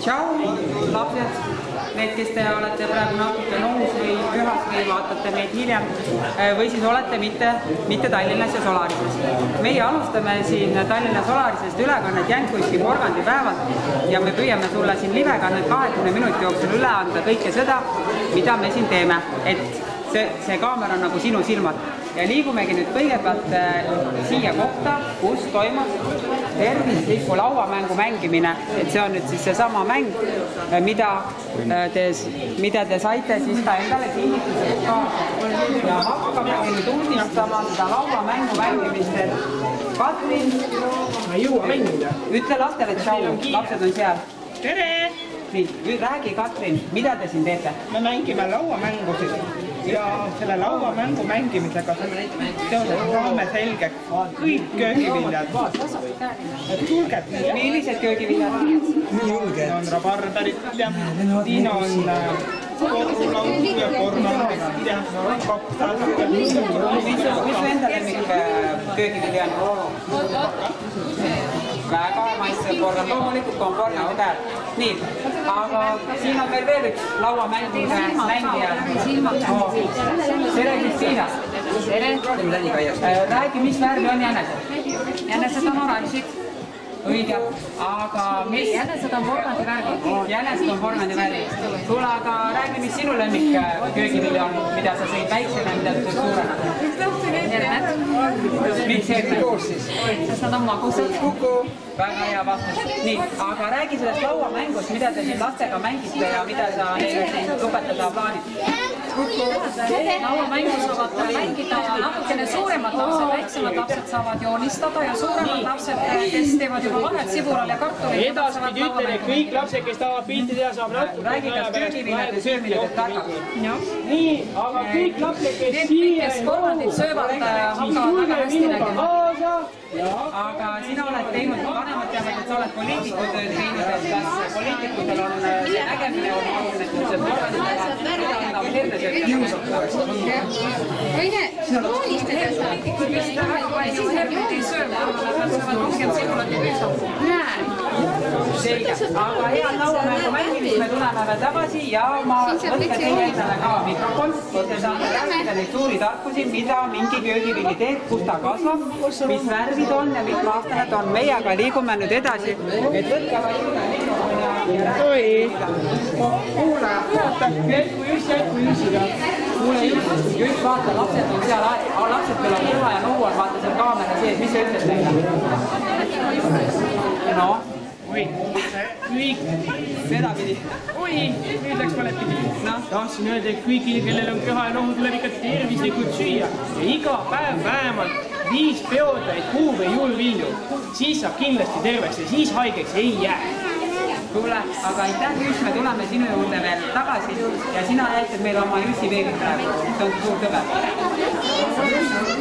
Tšau, lapsed, need, kes te olete praegu natuke nohus või pühas või vaatate meid hiljem või siis olete mitte Tallinnas ja Solarises. Meie alustame siin Tallinna Solarisest ülekannet Jänkuiski porgandipäevalt ja me püüame sulle siin livekannet 20 minuti jooksul üle anda kõike seda, mida me siin teeme, et see kaamera on nagu sinu silmad. Ja liigumegi nüüd kõigepealt siia kohta, kus toimub tervisliku lauamängu mängimine. Et see on nüüd siis seesama mäng, mida te saite siis ka endale kinnituseks kaasa. Ja hakkame nüüd uudistama seda lauamängu mängimist, et Katrin, ma ei jõua mängida. Ütle lastele tšau, lapsed on seal. Tere! Nii, räägi Katrin, mida te siin teete? Me mängime lauamängusid ja selle lauamängu mängimisega saame selgeks kõik köögiviljad. Tulged, millised köögiviljad? On rabarberit ja siin on korrulaudu ja porgandit ja kapsad. Mis su enda lemmik köögivilja on? Väga maitsev porgand, loomulikult on porgand käed. Nii, aga siin on meil veel üks lauamängija. Tere, Kristiina. Tere. Räägi, mis värvi on jänesed? Jänesed on oranžid. Õige, aga mis? Jänesed on porgandi värvi. Jänesed on porgandi värvi. Sulle aga räägi, mis sinu lemmik köögivilja on, mida sa sõid väiksena, mida sa sõid suurena? Hermed. Miks hermed? Sest nad on magusad. Väga hea vastus. Nii, aga räägi sellest lauamängust, mida te siin lastega mängite ja mida sa neile siin lubetada plaanid? Lauamängu saavad mängida natukene suuremad lapsed, väiksemad lapsed saavad joonistada ja suuremad lapsed, kes teevad juba vahet sibulal ja kartulil. Edaspidi ütlen, et kõik lapsed, kes tahavad pilti teha, saab natuke. Räägi, kas köögiviljade söömine teeb targaks? Nii, aga kõik lapsed, kes siia kes porgandit söövad, hakkavad väga hästi nägema. Aga sina oled teinud, vanemad teavad, et sa oled poliitikud teinud, et kas poliitikutel on see nägemine on oluline, et see porganditega herde söömine? Võine joonistada poliitikud vist siis herdid ei söö, nad söövad rohkem sibulat ja püksab. Selge, aga head lauamängu mängimist me tuleme veel tagasi ja ma võtke teie endale ka mikrofon, te saate rääkida neid suuri tarkusi, mida mingi köögivili teeb, kus ta kasvab, mis värvid on ja mis aastane ta on. Meie aga liigume nüüd edasi, et võtke vajuda mikrofon ja rääkida. Kuule, vaata, kui Jüssiga. Kuule, Jüss, vaata, lapsed on seal, lapsed küll on kuha ja nohu on, vaata seal kaamera sees, mis sa ütled teile? No? Oi, kõik Sedapidi. Oi, nüüd läks valepidi. Tahtsin öelda, et kõigil, kellel on köha ja nohu, tuleb ikka tervislikult süüa ja iga päev vähemalt 5 peotäit puu- või juurvilju. Siis saab kindlasti terveks ja siis haigeks ei jää. Kuule, aga aitäh, Jüss, me tuleme sinu juurde veel tagasi ja sina näitad meile oma Jüssi veebid praegu. See on suur tõbe.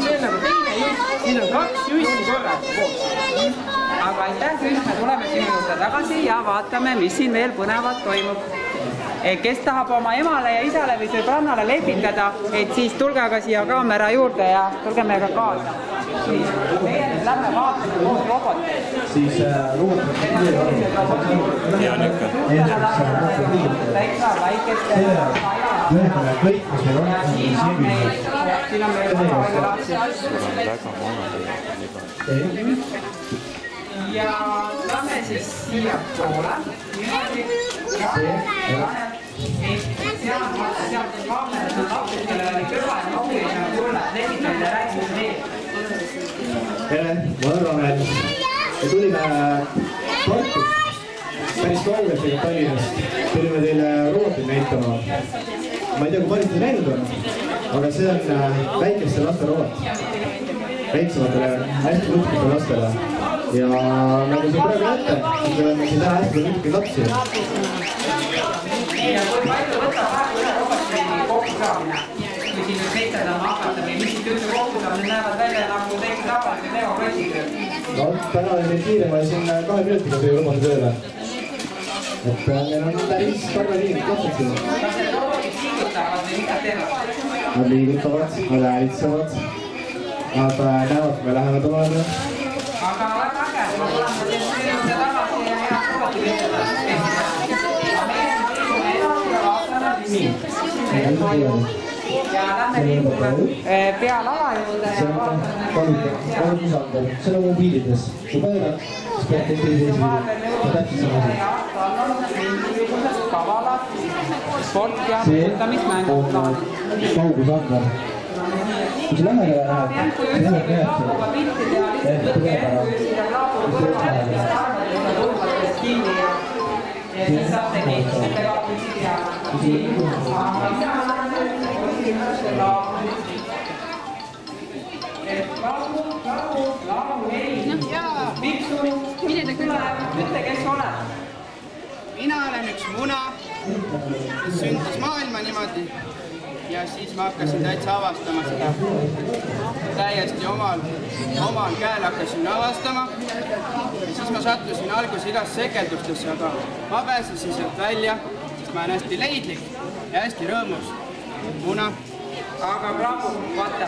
See on nagu teine Jüss, siin on 2 Jüssi korras koos. Aga aitäh, Jüss, me tuleme sinu juurde tagasi ja vaatame, mis siin veel põnevat toimub. Kes tahab oma emale ja isale või sõbrannale lepindada, et siis tulge aga siia kaamera juurde ja tulge meiega kaasa. Meie nüüd lähme vaatame koos robotit. Siis robotit. Ja nikke. Täitsa väikeste. Ühendame kõik, mis meil on. Siin on meil ja lähme siis siia poole. Sealt kaameras on lapsed, kellel oli kõva ja nohu ja tulla. Levitab ja rääkis veel. Tere, ma olen Ramel. Me tulime Tartust, päris kaugelt Tallinnast. Tulime teile robotit näitama. Ma ei tea, kui palju te näinud on, aga see on väikeste laste robot. Väiksematele, hästi nutkitele lastele. Ja nagu see praegu näete, siis oleme siin täna hästi nutkid lapsi. Ja kui palju võtab praegu üle roboti kokkusaamine? Kui siin nüüd meisterdama hakata või mis siit üldse kokkusaamine näevad välja nagu täiesti tavalise Leo Krossiga? No, täna oli meil kiirema ja siin 2 minutiga sai roboti tööle. Et meil on päris targad inimesed lapsed siin. Kas need robotid liigutavad või mida teevad? Nad liigutavad, nad häälitsevad. Nad näevad, kui me läheme toale. Aga väga äge, ma tulema teile tagasi ja head robotid ütelda. ja lähme liigume pealala juurde ja vaatame. See on mobiilides. Kui pöörad, siis pead teisele täpselt sama. ja tal on mingisugused kavalad sport- ja mõtlemismängud. Kaugusandar. Kui see lähedale läheb, siis läheb laabuga pilti teha, lihtsalt võtke enkujusid ja laabu kõrvale ja saarvad üle tulmadest kinni ja siis saate nende kauplusi teada. Aga mina olen küsimuste laabu. Laabu ei. Miksu, ütle, kes oled? Mina olen üks muna, kes sündis maailma niimoodi ja siis ma hakkasin täitsa avastama seda. Täiesti omal käel hakkasin avastama ja siis ma sattusin alguses igast sekeldustesse, aga ma pääsesin sealt välja, sest ma olen hästi leidlik ja hästi rõõmus muna. Aga praegu, vaata,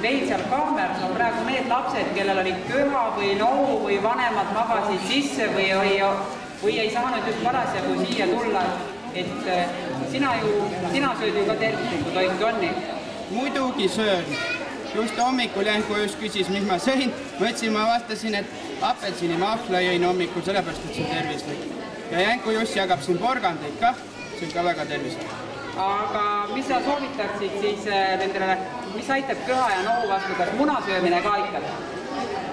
meil seal kaameras on praegu need lapsed, kellel oli köha või nohu või vanemad magasid sisse või ei saanud just parasjagu siia tulla. Et sina sööd ju ka tervislikku toitu, on nii? Muidugi söön. Just hommikul Jänku just küsis, mis ma sõin. Ma vastasin, et apelsinimahla jõin hommikul, sellepärast, et see on tervislik. Ja Jänku just jagab siin porgandeid kah, see on ka väga tervislik. Aga mis sa soovitaksid siis nendele, mis aitab köha ja nohu vastu, kas munasöömine ka aitab?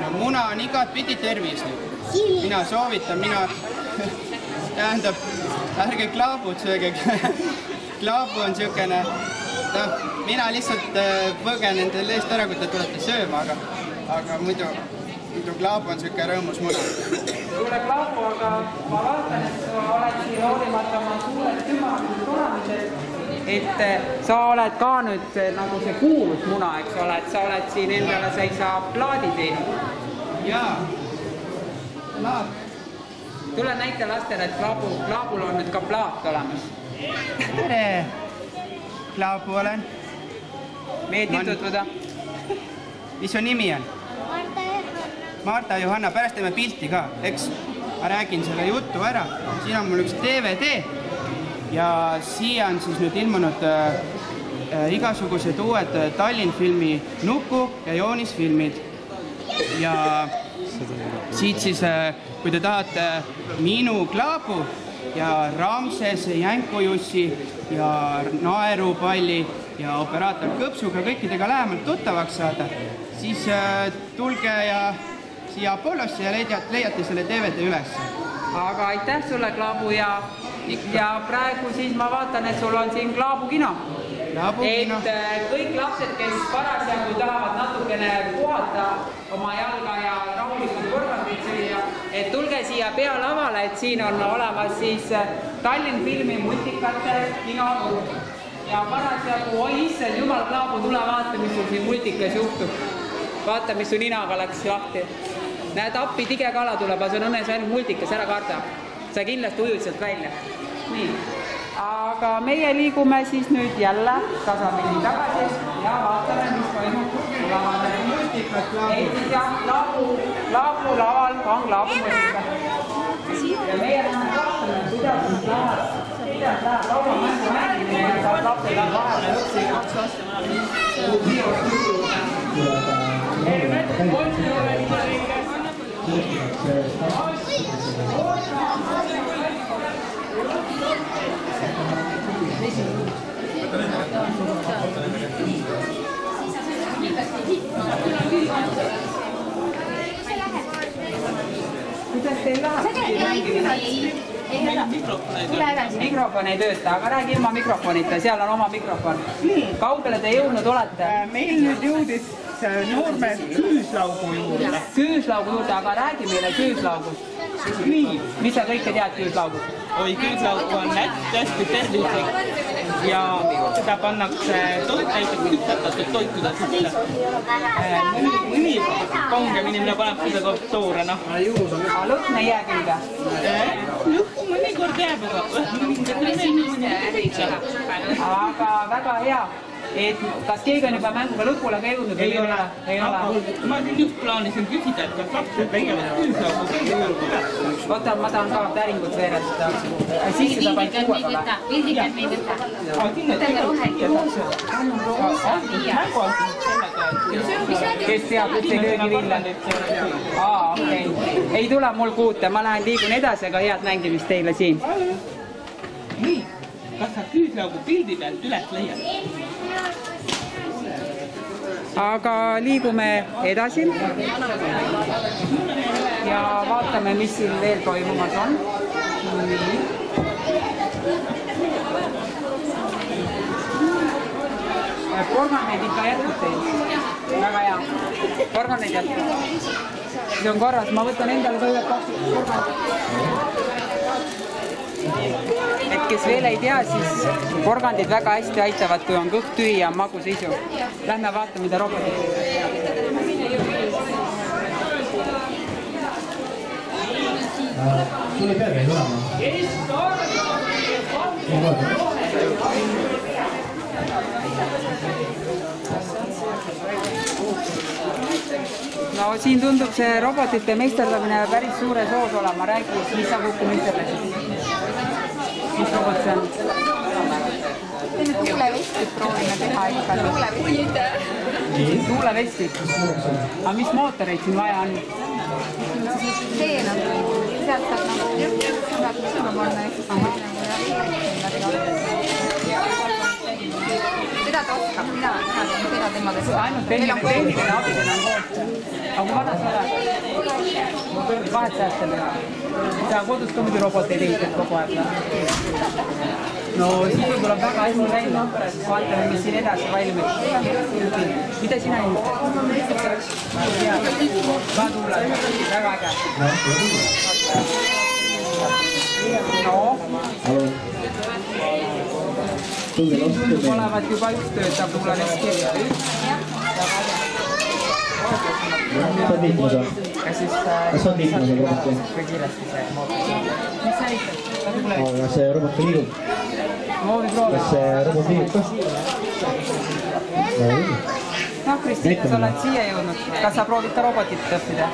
No muna on igat pidi tervislik. Mina soovitan, tähendab, ärge klaabud sööge. Klaabu on siukene, mina lihtsalt põgenen teile eest ära, kui te tulete sööma, aga muidu klaabu on siuke rõõmus muna. Sulle klaabu, aga ma vaatan, et sa oled siin hoolimata oma suured ümmargused olemised, et sa oled ka nüüd nagu see kuulus muna, eks ole, et sa oled siin endale seisa plaadi teinud. Jaa, plaat. Tule näita lastele, et klaabul on nüüd ka plaat olemas. Tere! Klaabu olen. Meeldib tutvuda? Mis su nimi on? Marta Johanna, pärast teeme pilti ka, eks? Ma räägin selle jutu ära. Siin on mul üks DVD ja siia on siis nüüd ilmunud igasugused uued Tallinn filmi nuku- ja joonisfilmid. Ja siit siis, kui te tahate minu klaabu ja Ramsese, Jänkujussi ja Naerupalli ja operaator Kõpsuga kõikidega lähemalt tuttavaks saada, siis tulge ja siia Apollosse ja leiate selle DVD üles. Aga aitäh sulle, Klaabu, ja praegu siis ma vaatan, et sul on siin Klaabukino. Et kõik lapsed, kes parasjagu tahavad natukene puhata oma jalga ja rahulikult porgandit süüa, et tulge siia pealavale, et siin on olemas siis Tallinn filmi multikate kinoturg. Ja parasjagu, oi issand, jumal Klaabu, tule vaata, mis sul siin multikas juhtub. Vaata, mis su ninaga läks lahti. Näed, appi tige kala tuleb, aga see on õnnes ainult multikas, ära karda. Sa kindlasti ujud sealt välja. Nii. Aga meie liigume siis nüüd jälle tasapilli tagasi ja vaatame, mis toimub multikas. Eestis jah, Klaabu laval on Klaabu multikas. Ja meie vaatame, kuidas läheb laumamängu mängimine ja saab lapsed on vahele lõpsi kaks kuidas teil läheb? Mikrofon ei tööta, aga räägi ilma mikrofonita, seal on oma mikrofon. Kaugele te jõudnud olete? Meil nüüd jõudis noormees küüslaugu juurde. Küüslaugu juurde, aga räägi meile küüslaugust. Nii. Mis sa kõike tead küüslaugust? Oi, küüslaugu on hästi tervislik ja seda pannakse näiteks küpsetatud toitude sisse. Mõni kongemini, mida paneb seda koht toore, noh. Lõhn ei jää külge? Lõhku mõnikord jääb, aga aga väga hea. et kas keegi on juba mänguga lõpule ka jõudnud või ei ole? Ma just plaanisin küsida, et kas lapsed tegelevad küüslaugu kõigepealt tuleb. Oota, ma tahan ka päringut veeretada. Siis seda paid kuuega või? Pildikat me ei võta. Võtame rohelise. Kes teab, üldse köögivilla? Okei. Ei tule mul kuute, ma lähen liigun edasi, aga head mängimist teile siin. Nii, kas sa küüslaugu pildi pealt üles leiad? Aga liigume edasi ja vaatame, mis siin veel toimumas on. Nii. Porganeid ikka jätkub teil. Väga hea. Porganeid jätkub. See on korras. Ma võtan endale ka ühe porganeid. Et kes veel ei tea, siis porgandid väga hästi aitavad, kui on kõht tühi ja magus isu. Lähme vaatame, mida robotid teevad. Sulle peagi ei tulema. No siin tundub see robotite meisterdamine päris suures hoos olema. Räägi, mis sa kukku meisterdasid? Mis robot see on? Tuulevestid proovime teha ikka. Tuulevestid? Aga mis mootoreid siin vaja on? See nagu, sealt saab nagu pisuma panna ja siis seda ta oskab, mina seda temaga seda. Ainult tehniline abidena on koos. Aga kui vanas oled? Vahet säästel teha. Sa kodus ka muidu roboteid ehitad kogu aeg. No siis võib-olla väga hästi välja. Vaatame, mis siin edasi valmib. Mida sina ehitad? Ka tuule. Väga äge. No. Tundub olevat juba üks töötab tuulenes kirja. Kas on liitmas või? Kas on liitmas või roboti? Kui kiiresti see mootor. Mis sa ehitad? Kas see robot ka liigub? Kas see robot liigub ka? No Kristiina, sa oled siia jõudnud. Kas sa proovid ka robotit õppida?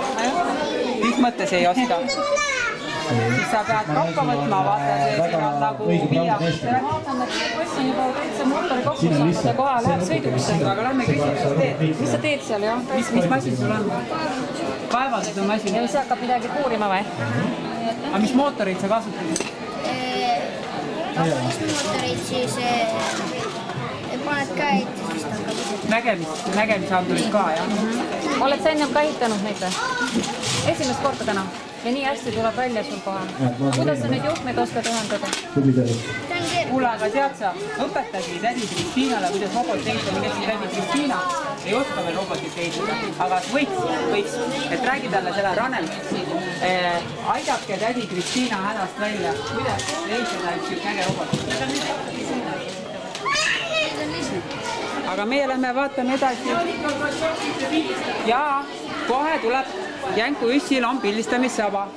Mis mõttes ei oska? Siis sa pead kappa võtma, vaata, siin on nagu vilja. Vaatame, et poiss on juba täitsa mootori kokku saanud ja kohe läheb sõiduks. Aga lähme küsime, mis sa teed? Mis sa teed seal, jah? Mis masin sul on? Kaevandatud masin. Ja see hakkab midagi puurima või? Aga mis mootoreid sa kasutad? mootoreid, siis paned käed ja siis ta hakkab ise. Nägemisandurid ka, jah? Oled sa ennem ka ehitanud neid või? Esimest korda täna? Ja nii hästi tuleb välja sul kohe. Kuidas sa neid juhtmeid oskad ühendada? Kuule, aga tead sa, õpetagi tädi Kristiinale, kuidas robot ehitada, millest tädi Kristiina ei oska veel robotit ehitada, aga võiks, et räägi talle selle Ranel, aidake tädi Kristiina hädast välja, kuidas ehitada üks äge robot. Aga meie lähme vaatame edasi. Jaa, kohe tuleb. Jänku Üssil on pildistamissaba.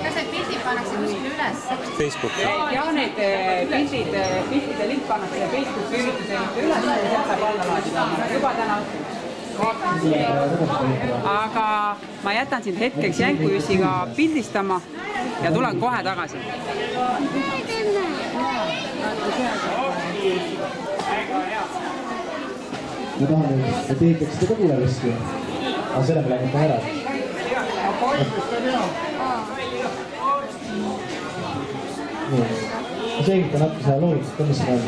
Kas need pildid pannakse kuskile üles? Facebooki. Ja need pildide link pannakse Facebooki ürituse üles ja sealt saab alla laadida. Juba täna. Aga ma jätan sind hetkeks Jänku Üssiga pildistama ja tulen kohe tagasi. Ma tahan, et ehitaksite ka tuulevesti, aga selle me lähme ära. Ma selgitan natuke seda loogikat, mis siin on.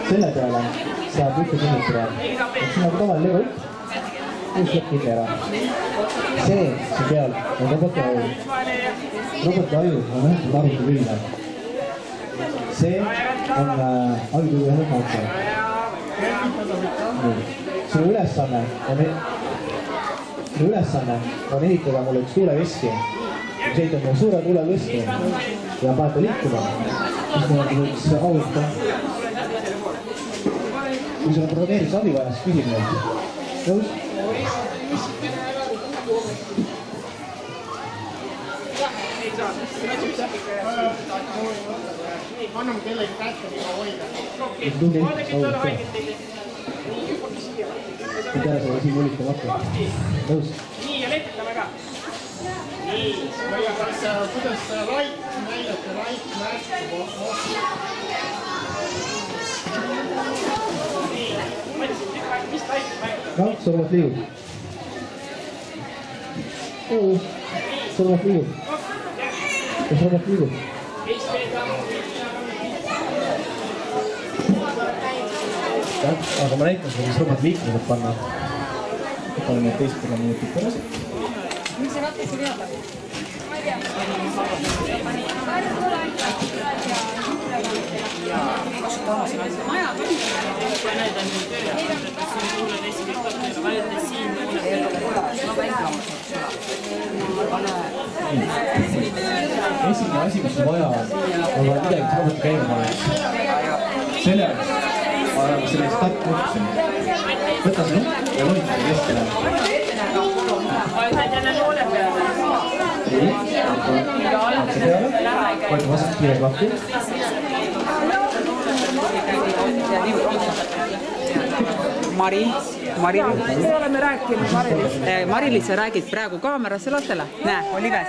Selle peale saab ühte kinnitada. See on nagu tavaline legoüpp, kus lõpp kinni ära. See peal on roboti aju. Roboti aju on ühendanud arvuti külge. See on ajutuju ühe mootor. Sinu ülesanne on ehitada mulle üks tuulevesti. Kui sa ehitad mulle suure tuulevesti ja paned ta liikuma, siis mul on üks auta. Kui sul on programmeerimise abi vaja, siis küsib neid. Nõus? anname kellegi kätte, mida hoida. Vaadake, et olla haiget teile. Mida sa siin mõlitama hakkad? Tõus. Nii, ja letitame ka. Nii, kuidas Rait näidate, Rait märkub. Nii, mis Rait märkub? No, sõlmad liigub. Sõlmad liigub. Kas sõlmad liigub? Aga ma näitan seda, mis sõlmad liikmed panna. Paneme need teist peale minutit pärast. Miks see rattesse veada? Ma ei tea. Esimene asi, mis on vaja, on midagi samuti käima paneks. Selle ajame selle startnupsi. Võta see nupp ja loita keskele. Hoida vastas kiire klappi. oleme rääkinud Mari-Liis, sa räägid praegu kaamerasse lastele. Näe, Olives.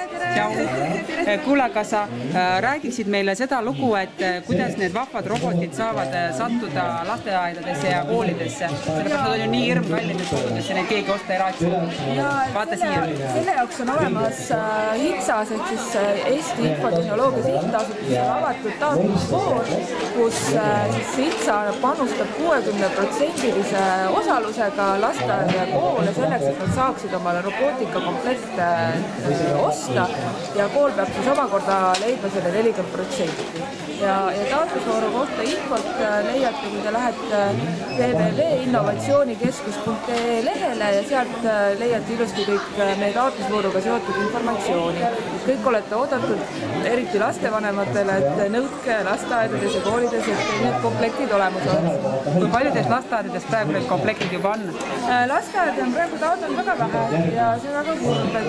Kuule, aga sa räägiksid meile seda lugu, et kuidas need vahvad robotid saavad sattuda lasteaedadesse ja koolidesse. Sellepärast nad on ju nii hirmkallid, et kodudesse neid keegi osta ei raatsi. Vaata siia. Selle jaoks on olemas HITSAS ehk siis Eesti Infotehnoloogia Sihtasutusele avatud taotlusvoor, kus HITSA panustab 60%-lise osalusega lasteaeda ja koole selleks, et nad saaksid omale robootikakomplekte osta ja kool peab siis omakorda leidma selle 40%. Ja taotlusvooru kohta infot leiate, kui te lähete www.innovatsioonikeskus.ee lehele ja sealt leiate ilusti kõik meie taotlusvooruga seotud informatsiooni. Kõik olete oodatud, eriti lastevanematele, et nõudke lasteaedades ja koolides, et need komplektid olemas on. Kui paljudes lasteaedades praegu need komplektid juba on? Lasteaed on praegu taotlenud väga vähe ja see on väga kurb, et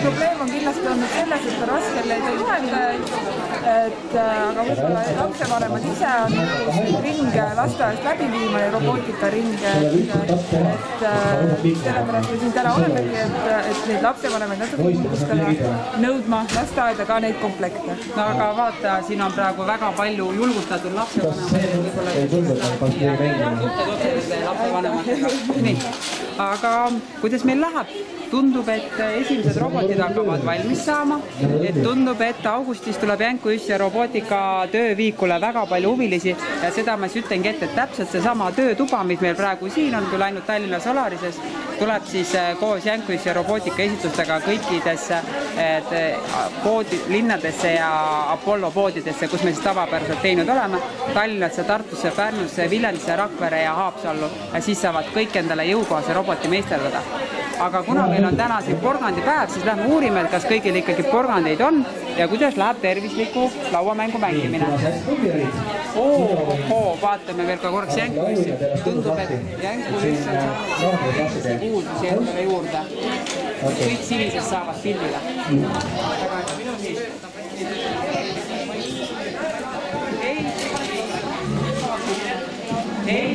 probleem on kindlasti olnud selles, et on raske leida juhendajaid, aga võib-olla lapsevanemad ise on ringe lasteaedast läbi viima ja robootikaringe, sellepärast me siin täna olemegi, et neid lapsevanemaid natuke julgustada nõudma lasteaeda ka neid komplekte. No aga vaata, siin on praegu väga palju julgustatud lapsevanematega. Nii, aga kuidas meil läheb? Tundub, et esimesed robotid hakkavad valmis saama. Tundub, et augustis tuleb Jänku-Jüssi robootika tööviikule väga palju huvilisi ja seda ma siis ütlengi ette, et täpselt seesama töötuba, mis meil praegu siin on, küll ainult Tallinna Solarises, tuleb siis koos Jänku-Jüssi robootika esitustega kõikidesse linnadesse ja Apollo poodidesse, kus me siis tavapäraselt teinud oleme, Tallinnasse, Tartusse, Pärnusse, Viljandisse, Rakvere ja Haapsallu ja siis saavad kõik endale jõukohase roboti meisterdada. Aga kuna meil on täna siin porgandipäev, siis lähme uurime, kas kõigil ikkagi porgandeid on ja kuidas läheb tervisliku lauamängu mängimine. Vaatame veel ka korraks Jänku-Jüssi. Tundub, et Jänku-Jüssi on saanud kuuldusi endale juurde. Kõik sinised saavad pildile. Hei,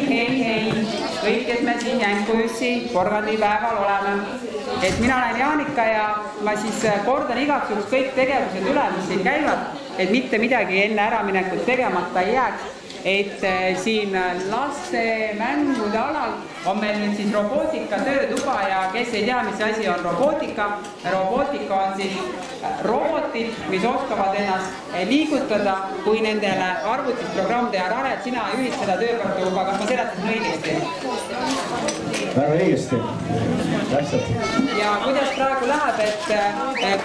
kõik, et me siin Jänku-Jüssi porgandipäeval oleme. Et mina olen Jaanika ja ma siis kordan igaks juhuks kõik tegevused üle, mis siin käivad, et mitte midagi enne äraminekut tegemata ei jääks. Et siin laste mängude alal on meil nüüd siis robootika töötuba ja kes ei tea, mis asi on robootika. Robootika on siis robotid, mis oskavad ennast liigutada, kui nendele arvutisprogrammide ja Rare, et sina juhid seda tööpartuba, kas ma seletasin õigesti? Väga õigesti. Tähtsalt. Ja kuidas praegu läheb, et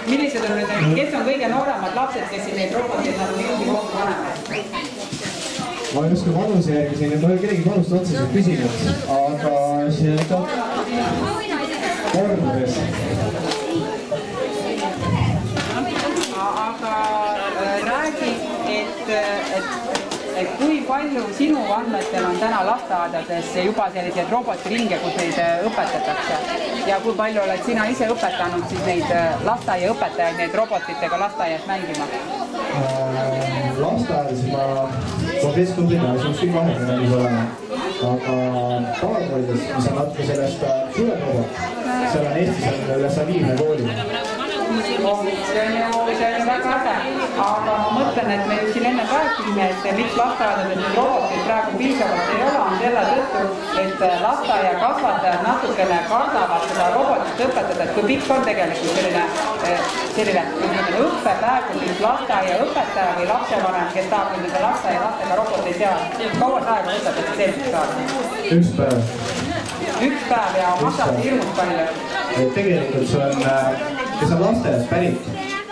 millised on need, kes on kõige nooremad lapsed, kes siin neid roboteid nagu juhi kokku panevad? Ma olen justkui vanuse järgi siin, ma ei ole kellegi vanust otseselt küsinud, aga see on kordades. Aga räägi, et kui palju sinu andmetel on täna lasteaedades juba selliseid robotiringe, kus neid õpetatakse ja kui palju oled sina ise õpetanud siis neid lasteaiaõpetajaid neid robotitega lasteaias mängima? Lasteaedades ma keskkoolidega suhteliselt vahepeal olema, aga tavakoolides, mis on natuke sellest suuremrobot, seal on Eestis üle 150 kooli. See on ju väga äge, aga ma mõtlen, et me siin enne rääkisime, et miks lasteaedades need robotid praegu piisavalt ei ole, on selle tõttu, et lasteaia kasvatajad natukene kardavad seda robotit õpetada, et kui pikk on tegelikult selline õppepäev, kus lasteaia õpetaja või lapsevanem, kes tahab nende lasteaia lastega roboteid teha, kaua aega võtab, et selgeks saada? Üks päev. Üks päev ja maksab hirmus palju? Tegelikult see on, kes on lasteaias pärit,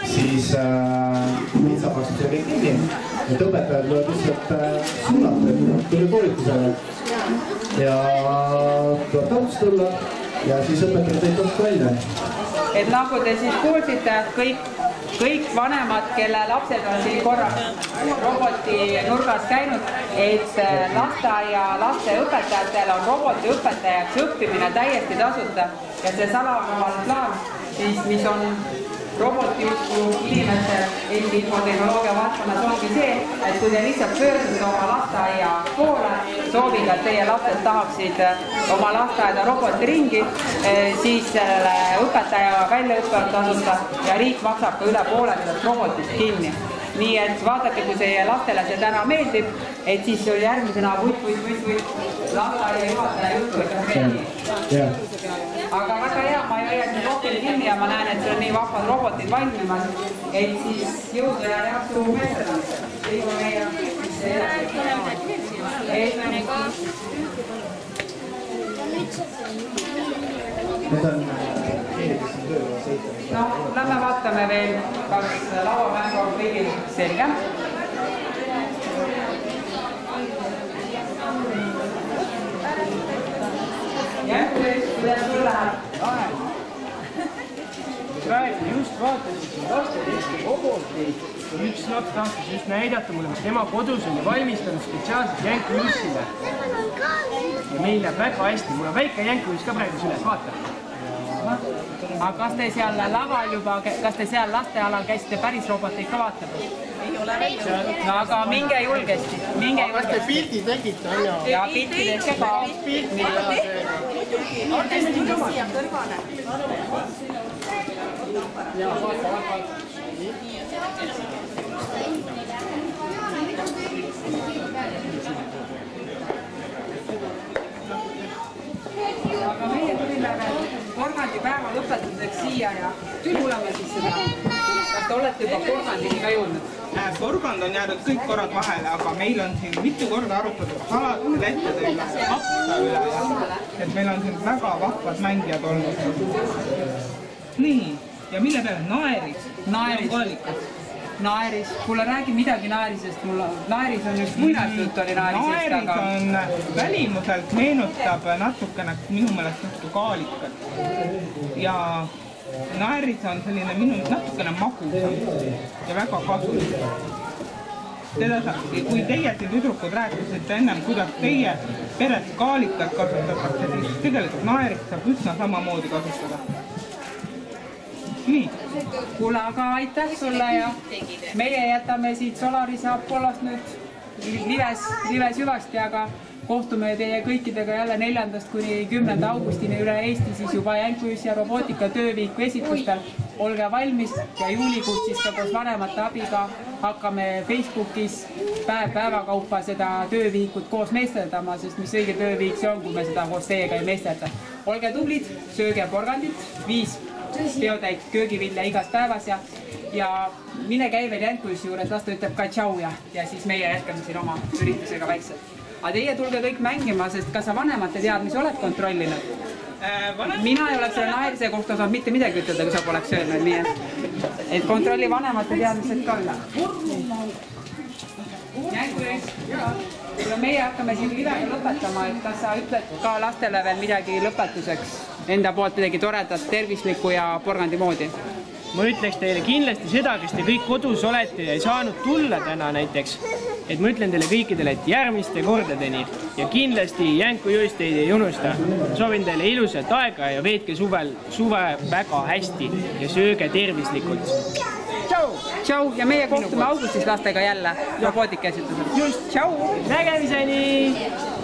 siis saab maksab selle kõik kinni, et õpetajad võivad lihtsalt suunata, et tuli koolitusele ja tuleb taust tulla ja siis õpetajad tõid taust välja. Et nagu te siis kuulsite, kõik vanemad, kelle lapsed on siin korra roboti nurgas käinud, et lasteaia laste õpetajatel on roboti õpetajaks õppimine täiesti tasuta ja see salamal plaan, siis mis on roboti usku inimeste Eesti infotehnoloogia valdkonnas ongi see, et kui te lihtsalt pöördute oma lasteaia poole, sooviga, et teie lapsed tahaksid oma lasteaeda robotiringi, siis selle õpetaja väljaõppe on tasuta ja riik maksab ka üle poole sellest robotist kinni. Nii et vaadake, kui see lastele see täna meeldib, et siis järgmisena lasteaia juhataja juttu. Aga väga hea, ma ei hoia siin rohkem kinni ja ma näen, et see on nii vahvad robotid valmimas, et siis jõudu ja jaksu meesterdamisele. Liigu meie no, lähme vaatame veel, kas lauamängu on kõigil selge. Kuidas sul läheb? Praegu just vaatasin laste Eesti roboteid ja üks laps tahtis just näidata mulle, mis tema kodus on ja valmistanud spetsiaalselt jänkujussile. Ja meil läheb väga hästi, mul on väike jänkujuss ka praegu süles, vaata. Aga kas te seal laval juba, kas te seal lastealal käisite päris roboteid ka vaatama? Ei ole välja. No aga minge julgesti. Kas te pildi tegite, on ju? Ja pildi tehke ka. On teeme siin siia kõrvale. Aga meie tulime Porgandi päeva lõpetuseks siia ja kuulame siis seda. Kas te olete juba Porgandini ka jõudnud? Porgand on jäänud kõik korrad vahele, aga meil on siin mitu korda arutatud salati, lettede üle, apsa üle ja et meil on siin väga vahvad mängijad olnud. Nii, ja mille peale? Naeris. Naeris. Kuule, räägi midagi naerisest. Naeris on üks muinasjutt oli naerisest, aga... Naeris on välimuselt meenutab natukene minu meelest natuke kaalikat. Ja naeris on selline minu natukene magusam ja väga kasulik. Kui teie siin tüdrukud rääkisite ennem, kuidas teie peres kaalikat kasutatakse, siis tegelikult naerist saab üsna samamoodi kasutada. Nii. Kuule, aga aitäh sulle ja meie jätame siit Solarise Apollost nüüd lives hüvasti, aga kohtume teie kõikidega jälle 4. kuni 10. augustini üle Eesti siis juba Jänkujus ja robootika tööviiku esitustel. Olge valmis ja juulikuus siis ka koos vanemate abiga hakkame Facebookis päevakaupa seda tööviikut koos meesterdama, sest mis õige tööviik see on, kui me seda koos teiega ei meesterda. Olge tublid, sööge porgandit, 5 peotäit köögivilja igas päevas ja mine käi veel Jänkujuse juures, las ta ütleb ka tšau ja siis meie jätkame siin oma üritusega väikselt. Aga teie tulge kõik mängima, sest kas sa vanemate teadmisi oled kontrollinud? Mina ei oleks selle naerise kohta saanud mitte midagi ütelda, kui sa poleks öelnud, nii et kontrolli vanemate teadmised ka üle. Jänkujus, meie hakkame siin livega lõpetama, et kas sa ütled ka lastele veel midagi lõpetuseks enda poolt midagi toredat, tervislikku ja Porgandi moodi? ma ütleks teile kindlasti seda, kes te kõik kodus olete ja ei saanud tulla täna näiteks, et ma ütlen teile kõikidele, et järgmiste kordadeni ja kindlasti Jänku jõust teid ei unusta. Soovin teile ilusat aega ja veetke suve väga hästi ja sööge tervislikult. Tšau! Tšau ja meie kohtume augustis lastega jälle robootikaesitusel. Just! Tšau! Nägemiseni!